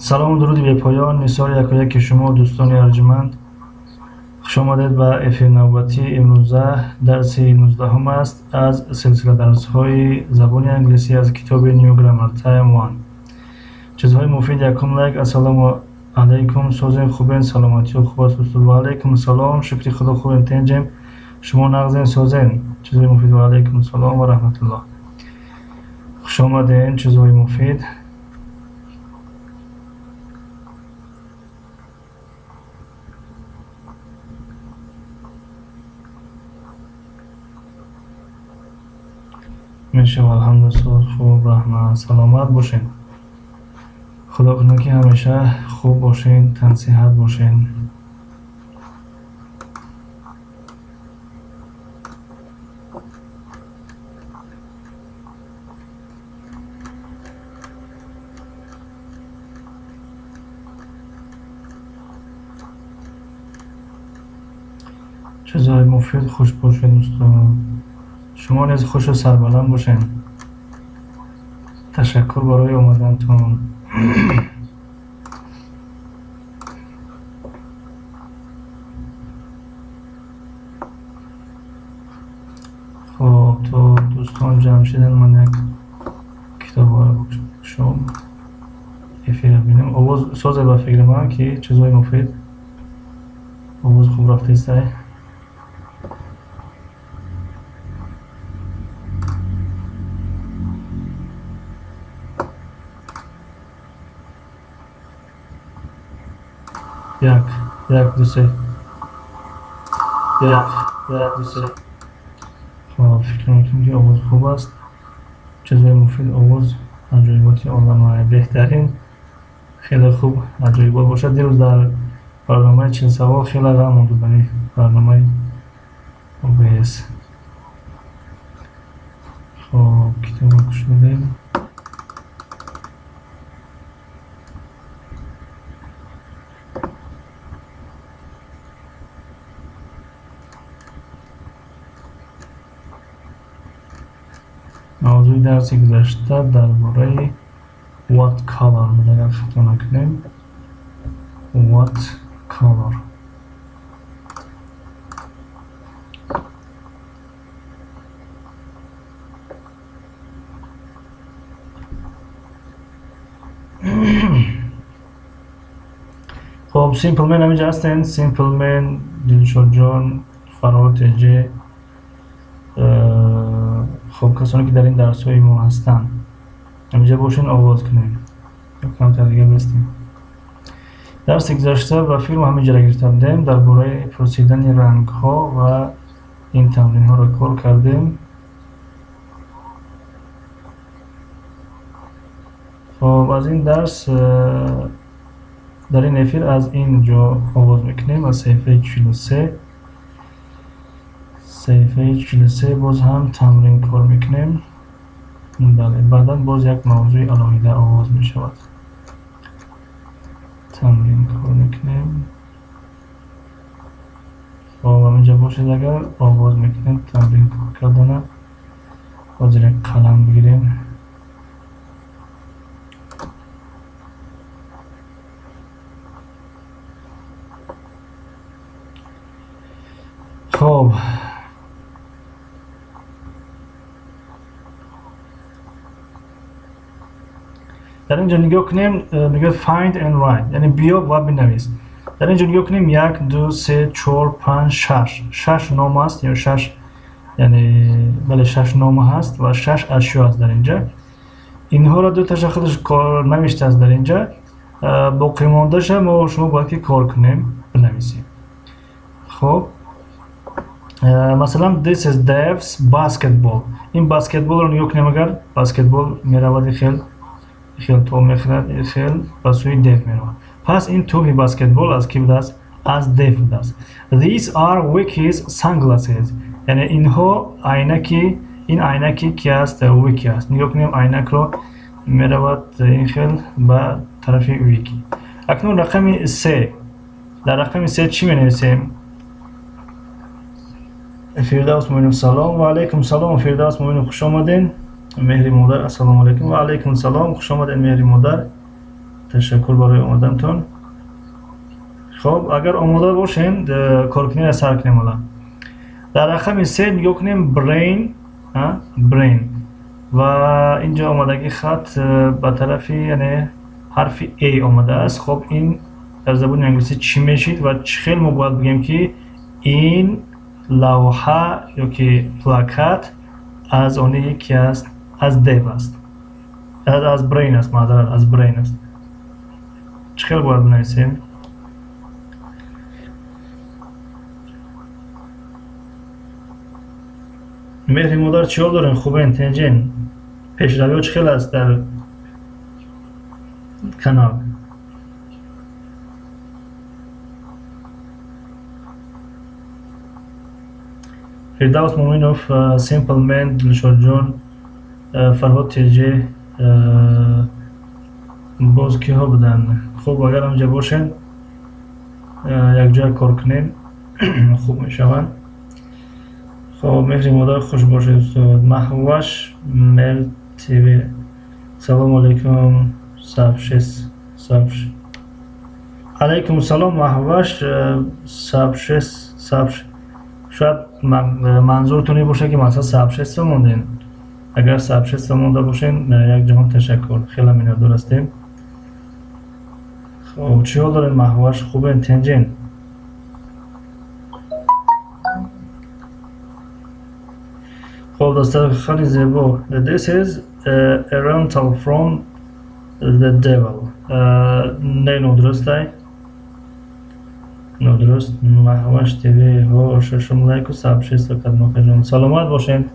سلام و درودی به پایان نثار یکایک شما دوستان ارجمند. خوش آمدید به افیر نوبتی. امروزه درس 19 هم است از سلسله درس های زبان انگلیسی از کتاب نیو گرامر تایم 1. چیزهای مفید. یکم لایک. السلام علیکم. سوزین خوبین؟ سلامتی و خوب است دوستان؟ و علیکم سلام. شکری خدا خوبین تنجم شما نغزین سوزین. چیزهای مفید. و علیکم سلام و رحمت الله. خوش آمدین. چیزهای مفید. میشه الحمدلله. خوب رحمت سلامت باشین. خدا کنه که همیشه خوب باشین، تن صحت باشین. چیزهای مفید. خوش باشین دوستان. شما نیز خوش و سربلند باشین. تشکر برای اومدنتون. خب تو دوستان جمع شدن، من یک کتاب رو شما افیر بینم. آواز سازه به فکر من که چیزهای مفید. آواز خوب رفته است. یک دو سه. یک دو سه. خب فکر میکنم که آواز خوب است. چیزهای مفید. آواز عجایباتی عالمه. بهترین خیلی خوب عجایبات باشد. دیروز در برنامه 40 سوال خیلی غم بود. برای برنامه OBS. خب کتاب رو کشیدیم. موضوع درس گذشته درباره what color بود. اگر خطا نکنیم what color. خب سیمپل من همینجا هستن. سیمپل من، دلشاد جان، فرات جه. خب کسانی که در این درس های ما هستن همینجا باشین آواز کنیم. کمتر دیگه بستیم. درس گذشته و فیلم همینجا را گرفتیم. درباره پرسیدن رنگ ها و این تمرین ها را کار کردیم. خب از این درس در این افیر از اینجا آغاز میکنیم. از صفحه 43. صفحه 43 باز هم تمرین کار میکنیم. بله، بعدا باز یک موضوع علاوه آغاز می شود. تمرین کار میکنیم. خب همینجا باشید. اگر آغاز میکنیم تمرین کار کردن، باز یک قلم بگیریم. خب در اینجا نگاه کنیم. میگه find and write، یعنی بیا و بنویس. در اینجا نگاه کنیم 1 2 3 4 5 6 نام است، یا 6 یعنی بله 6 نام هست و 6 اشیا است در اینجا. اینها را دو تا خودش کار نوشته است در اینجا. باقی مانده‌اش ما شما باید که کار کنیم، بنویسیم. خب مثلا this is Dave's basketball. این بسکتبال رو نگاه کنیم. اگر بسکتبال میرود خیل تو میخورد، خیل به سوی دیو میرود. پس این توپ بسکتبال از کی بوده است؟ از دیو بوده است. These are Vicky's sunglasses. یعنی اینها عینکی، این عینکی کی است؟ ویکی است. نگاه کنیم عینک رو میرود این خیل به طرف ویکی. اکنون رقم 3. در رقم 3 چی می نویسیم؟ فردوس مومن سلام. و علیکم سلام. فردوس مومن خوش آمدین. مهری مادر السلام علیکم. و علیکم سلام. خوش آمدین مهری مادر. تشکر برای اومدنتون. خب اگر آماده باشین کارکنی را سر کنیم. حالا در رقم 3 نگاه کنیم brain و اینجا آمادگی خط به طرف یعنی حرف A آمده است. خب این در زبان انگلیسی چی میشید و چخیل ما باید بگیم که این لوحه یا که پلاکت از آن یکی است، از دیو است، از برین است، معذرت از برین است. چخیل باید بنویسیم؟ مهری مادر چیار دارین؟ خوبین؟ تنجین؟ پیشروی ها چخیل است در کانال؟ فردوس مومینوف، سیمپل من، دلشاد جان، فرهاد تیجی، باز کی ها بودن؟ خوب اگر همجا باشین یک جای کار کنین خوب میشوند. خب مهری مادر خوش باشید استاد. محوش مل تیوی، سلام علیکم. سبشس علیکم سلام محوش سبش. شاید منظورتونی باشه که مثلا سبشست موندین. اگر سبشست مونده باشین یک جهان تشکر، خیلی مینادور هستیم. خب چی حال دارین محوش؟ خوبین؟ تنجین؟ خب دوستان خیلی زیبا. This is a rental from the devil. نه نودرسته؟ نودرست. محوش تیوی ها ششم لایک و سبشست و کدنو خیجان. سلامت باشین،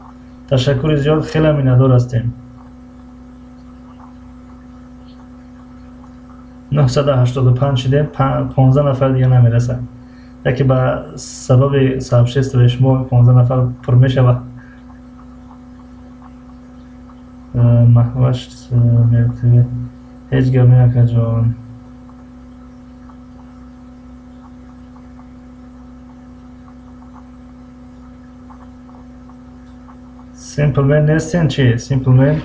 تشکر زیاد، خیلی مینادور هستیم. 985 شدیم، 15 نفر دیگه نمیرسه. یکی به سبب سبشست و شما 15 نفر پر میشه. محوش مرتبه هیچ گرمی نکه جان. سیمپل من نیستین چی؟ سیمپل من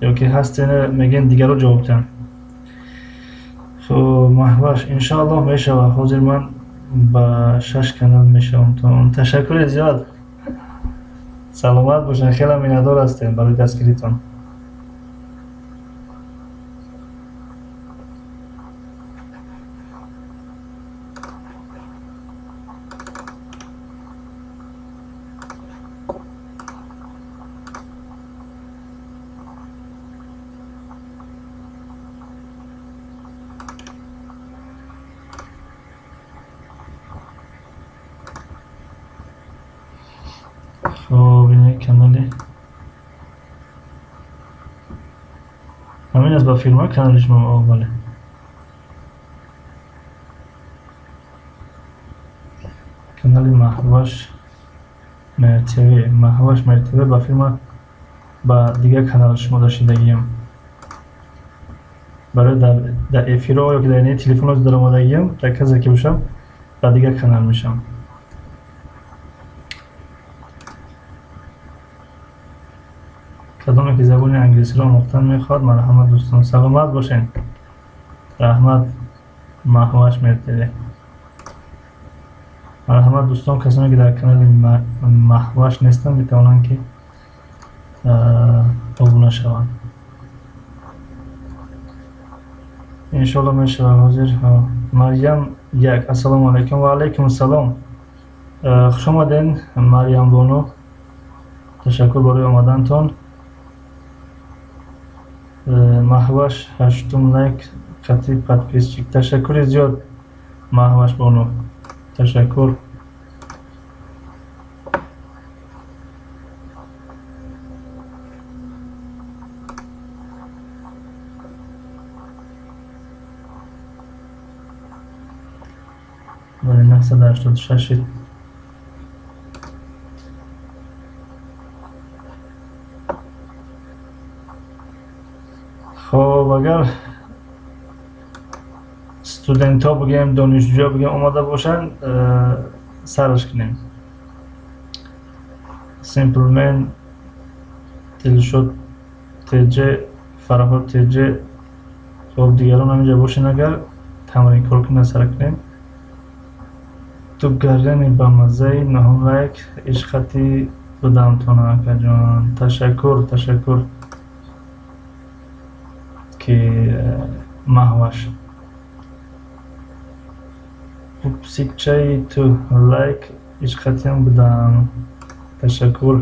یا که هستین میگین دیگر رو جواب تن. خب محوش انشاءالله میشه و حاضر من با 6 کانال میشم تون. تشکر زیاد، سلامت باشین، خیلی مینادور هستیم برای دستگیریتون. خب این کانالی همین از با فیلم ها کانالش ما بله. کانال محوش مرتبه با فیلم با دیگه کانال شما داشتیدگیم برای در افیرا یا که در اینه تلفن رو در آمادگیم در کسی که باشم با دیگه کانال میشم. کدومی که زبان انگلیسی رو آموختن میخواد مرحمت دوستان، سلامت باشین. رحمت محوش مرتبه. مرحمت دوستان، کسانی که در کانال محوش نیستن میتونن که ابونه شوند. انشالله میشه حاضر. مریم یک، السلام علیکم. و علیکم السلام. خوش آمدین مریم بانو، تشکر برای آمدنتون. محوش هشتم لایک خطی پادپیسچیک، تشکر زیاد محوش بانو، تشکر. برای 986. خب اگر استودنت ها بگیم، دانشجو بگیم آماده باشن سرش کنیم. سیمپل من، دلشاد تیجه، فرهاد تیجه، خب دیگران همینجا باشین اگر تمرین کار کنه سر کنیم. تو گردن با مزه نهم لایک عشقتی بدم تونه اکا جان. تشکر که محوش سیکچه تو لایک عشقتی هم بدم. تشکر.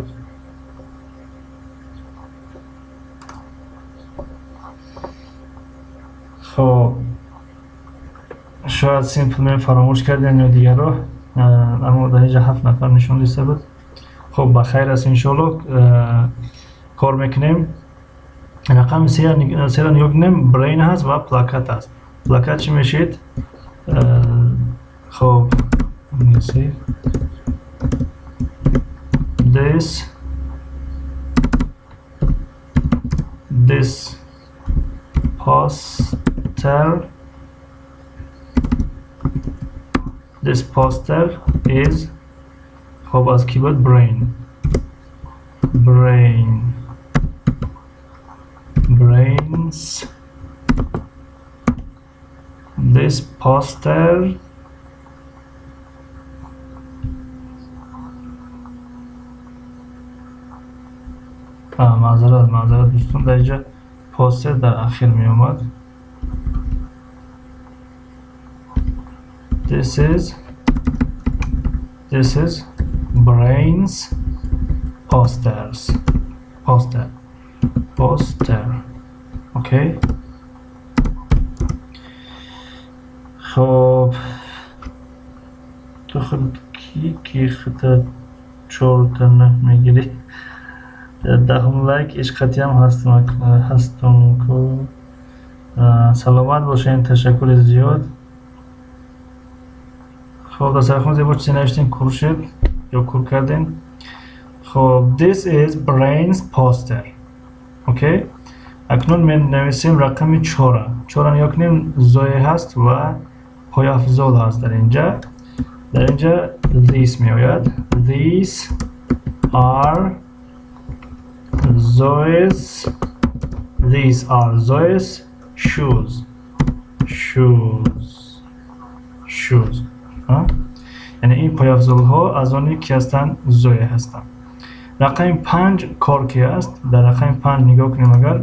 خب شاید سیمپل فراموش کردیم یا دیگر رو، اما در اینجا 7 نفر نشون دیسته بود. خب بخیر است انشالله. کار میکنیم. رقم 3 را نگاه کنیم. برین هست و پلاکت هست. پلاکت چی میشید؟ خب نسی this poster is خب از کی بود؟ brains. This poster معذرت دوستان، در اینجا پاستر در اخیر می اومد. This is brains poster. اوکی. خب تو خود کی خطا چورتن میگیری؟ دهم لایک عشقتی هم هستم که سلامت باشین. تشکر زیاد. خب در سرخون زیبا چیزی نوشتین کور شد یا کور کردین. خب this is brains poster. اوکی. اکنون من نویسیم رقم 4 نیا کنیم. زوی هست و پای افضل هست در اینجا these می آید. These are Zoe's shoes. یعنی این پای افضل ها از آنی که هستن زوی هستن. رقم 5 کارکی است. در رقم 5 نگاه کنیم. اگر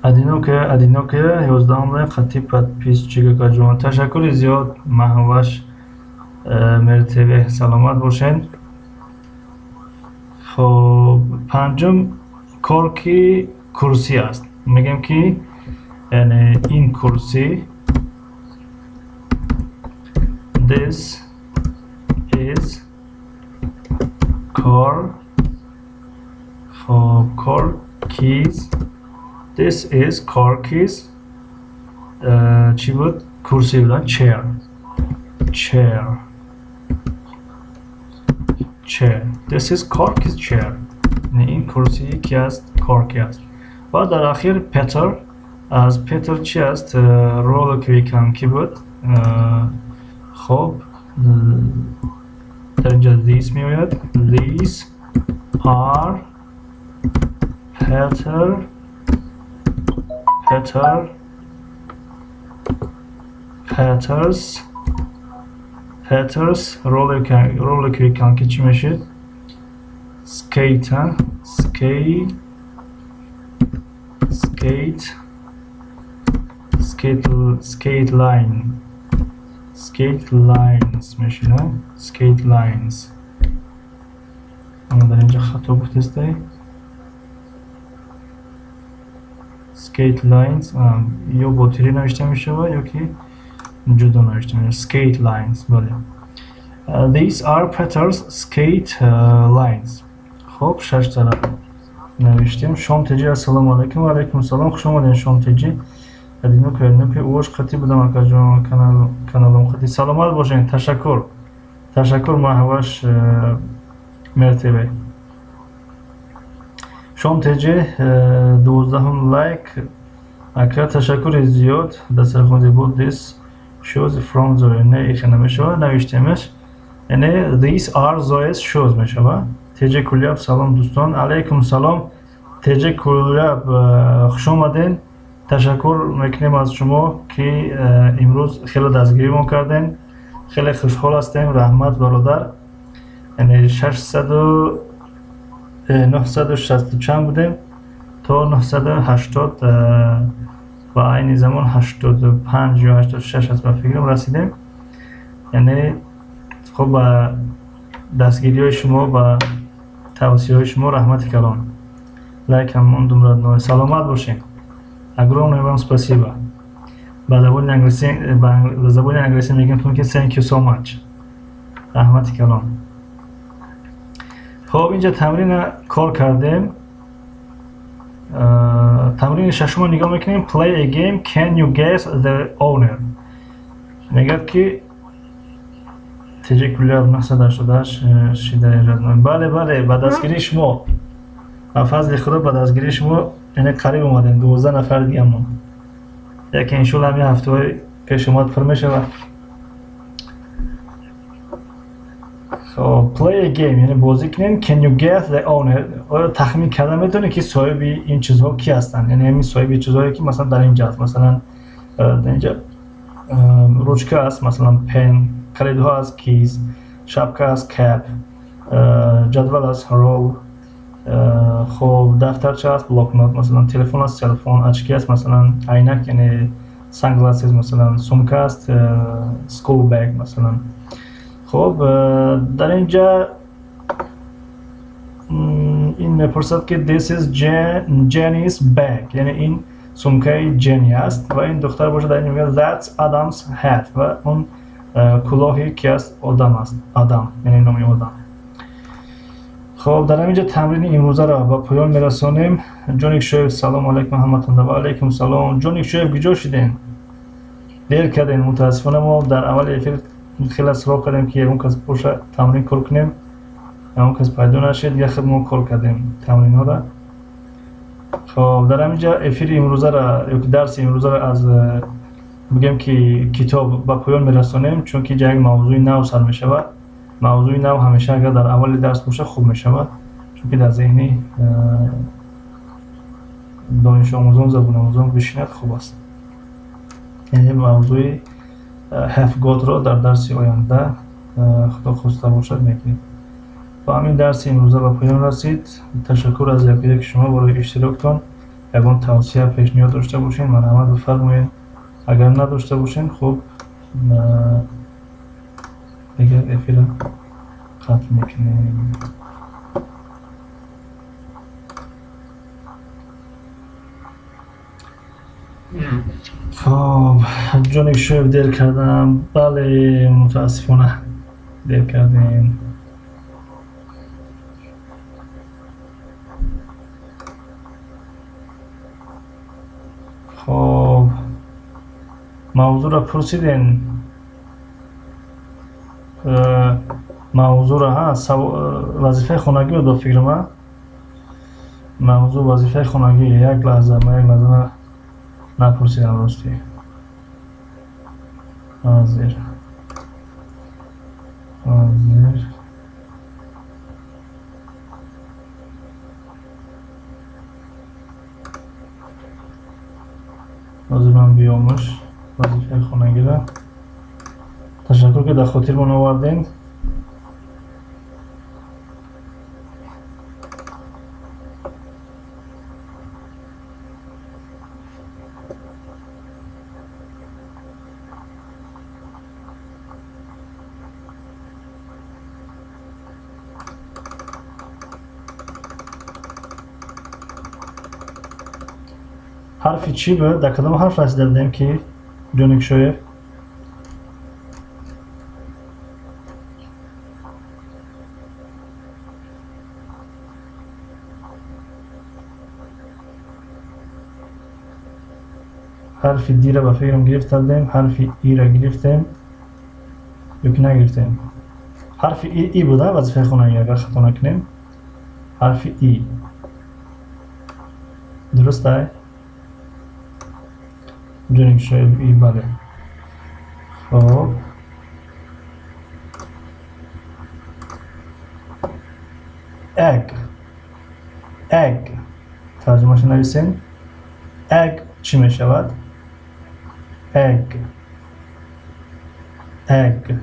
ادینوکه 11 همه خطی پد پیس چیگه جوان. تشکر زیاد محوش مرتبه. سلامت باشین. خب پنجم کارکی کرسی است. میگم که یعنی این کرسی this is car. خب car keys. This is car keys. چی بود؟ کرسی بودن. chair. This is car keys chair. این کرسی کی است؟ کار کی است. و در اخیر پتر. از پتر چی است؟ رول کویکان کی بود؟ خب در اینجا these می آید. These are Peters rol کویکان کی چی میشه؟ skate lines میشه نه؟ skate lines. اما در اینجا خطا بود استه. skate lines یا با تیری نوشته میشه و یا که جدا نوشته میشه. skate lines. بله. These are Peters skate lines. خب 6 طرف نوشتیم. شام تجی. السلام علیکم. و علیکم السلام. خوش آمدین شام تجی. ادینو که اوش خطی بودم اکا جان. کانالم خطی. سلامت باشین. تشکر محوش مرتبه. شام تجی 12 لایک اکا. تشکر زیاد. دست خونزی بود. This shows from Zoe. نه ایخ نمیشه نوشتیمش. یعنی these are Zoe's shoes میشه. تجی کلیاب. سلام دوستان. علیکم سلام. تجی کلیاب خوش آمدین. تشکر میکنیم از شما که امروز خیلی دستگیری ما کردین. خیلی خوشحال هستیم. رحمت برادر، یعنی 960 چند بودیم تا 980 و این زمان 85 یا 86 از فکرم رسیدیم. یعنی خب با دستگیری های شما و توصیه های شما رحمت کلام لایک هم موندم родной. سلامت باشین. Огромное вам спасибо. به زبان انگلیسی میگم که thank you so much. رحمت کلام. خب اینجا تمرین کار کردیم. تمرین ششم نگاه میکنیم. Play a game. Can you guess the owner? میگه که تجکلیات 988 شیده ایراد. بله با دستگیری شما فضل خدا با دستگیری شما یعنی قریب اومدیم 12 نفر دیگه همون یکی انشالله همین هفته های پیش اومد پر میشه. So play a game یعنی بازی کنیم. Can you guess the owner? آیا تخمین کردن میتونی که صاحب این چیزها کی هستن؟ یعنی همین صاحب چیزهایی که مثلا در اینجا هست. مثلا در اینجا روچکه هست، مثلا پن، کلیدها هست، کیز، شبکه هست، کپ، جدول هست، رول، خب دفترچه هست، بلاک نوت، مثلا تلفن هست، تلفن، اچکی هست، مثلا عینک یعنی سانگلاسز، مثلا سمکه هست، سکول بگ مثلا. خب در اینجا این میپرسد که this is Jenny's bag یعنی این سمکه جنی است و این دختر باشه. در این میگه that's Adam's hat و اون کلاهی که است آدم است. آدم یعنی نامی آدم. خب در اینجا تمرین امروزه را با پایان میرسانیم. جونیک شویب سلام علیکم همتون. و علیکم سلام. جونیک شویب کجا شدین؟ دیر کردین. متاسفانه ما در اول افیر خیلی اصرار کردیم که اون کس پوش تمرین کار کنیم، اون کس پیدا نشد. یه خود ما کار کردیم تمرین ها را. خب در اینجا افیر امروزه را یا درس امروزه را از میگم که کتاب با پایان میرسانیم، چون که یک موضوع نو سر میشود. موضوع نو همیشه اگر در اول درس باشه خوب میشود، چون که در ذهنی دانش آموزان زبان آموزان بشیند خوب است. یعنی موضوع هفگات را در درس آینده خدا خواسته باشد میکنید. با همین درس امروزه به پایان رسید. تشکر از یک شما برای اشتراکتان. یگان توصیه پیشنهاد داشته باشین مرحمت بفرمایید. اگر نداشته باشین خب دیگه افیر ختم میکنیم. خب جونیک شویب دیر کردم. بله متاسفانه دیر کردیم. خب موضوع را پرسیدین. موضوع را وظیفه خانگی رو دو فکر ما. موضوع وظیفه خانگی یک لحظه نپرسیدم راستی. حاضر من بیامش وظیفه خانگی را. تشکر که در خاطر من آوردین. حرفی چی بود؟ در کدام حرف رسیده بودیم که جونیک شویب؟ حرف دی را به فکرم گرفتیم، حرف ای را گرفتیم یا که نگرفتیم؟ حرف ای بوده وظیفه خانگی اگر خطا نکنیم. حرف ای درسته؟ جونیک شویب ای بله. خب اگ ترجمهش نویسیم. اگ چی می شود؟ egg egg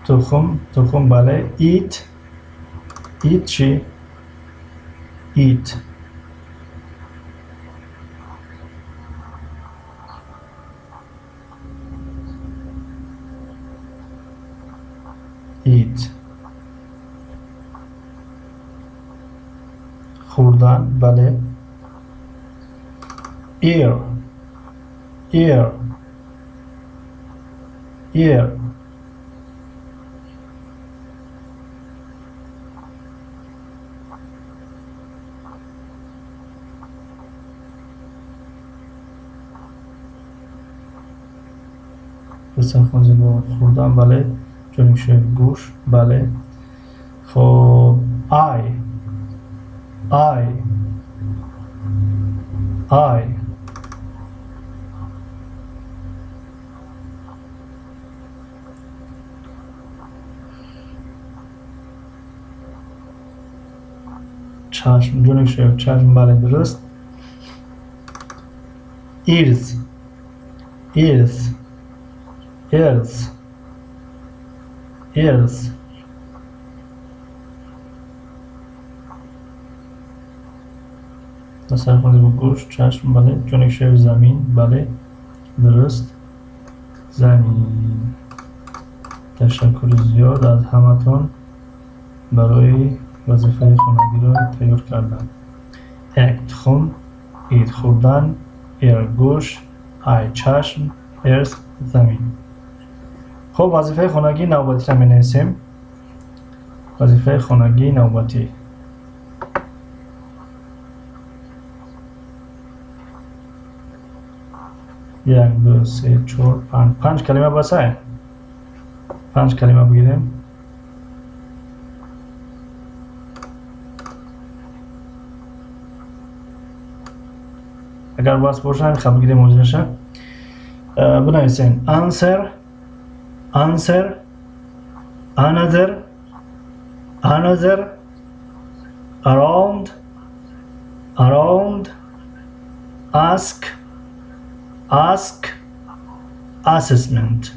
تخم بله eat چی؟ eat خوردن بله ear بسیار خوندیم با خوردن بله چون شوی گوش بله خب eye چشم جونک شوی چشم بله درست ears مثلا خوندیم با گوش چشم بله جونک شوی زمین بله درست زمین تشکر زیاد از همتون برای وظیفه خانگی را تیار کردن یک تخم اید خوردن ایر گوش ای چشم ارز زمین خب وظیفه خانگی نوبتی را می نویسیم وظیفه خانگی نوبتی 1 2 3 4 5 کلمه بسه 5 کلمه بگیریم اگر باز باشه همین خب بگیریم موضوعشه بنویسیم answer another around ask assessment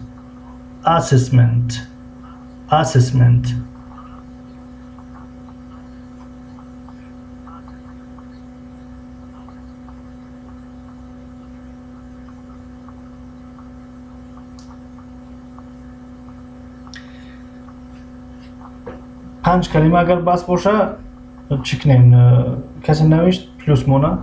5 کلمه اگر بس باشه چکنین کسی نوشت پلوس مونه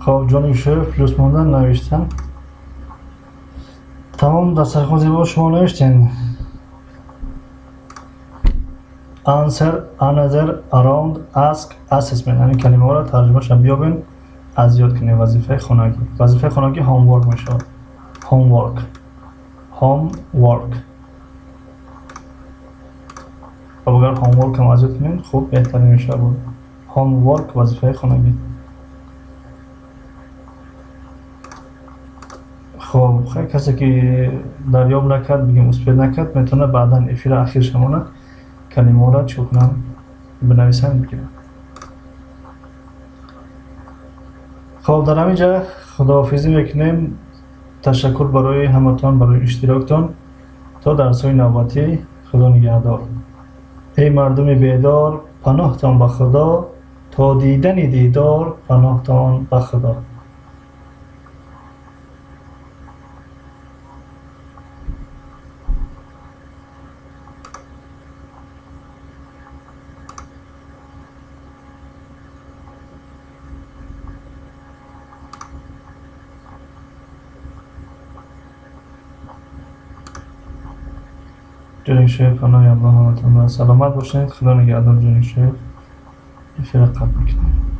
خب جانوشه پلوس موندن نوشتم تمام دسترخوان زیبا شما نوشتین answer another around ask assessment یعنی کلمه ها را ترجمه شد بیابین از یاد کنید وظیفه خانگی homework میشه homework خب اگر homework هم از یاد کنید خوب بهتری میشه بود homework وظیفه خانگی خب خیلی کسی که دریاب نکرد بگیم اسپید نکرد میتونه بعدا افیر اخیر شمانه کلمه را چوکنم بنویسن بگیرم خب در همینجا خداحافظی میکنیم. تشکر برای همتان برای اشتراکتان. تا درس‌های نوبتی، خدا نگهدار. ای مردم بیدار پناهتان به خدا، تا دیدن دیدار پناهتان به خدا. جنگ شیخ پناه الله همتون. سلامت باشید. خدا نگهدار. جنگ شیخ افراد قبل میکنم.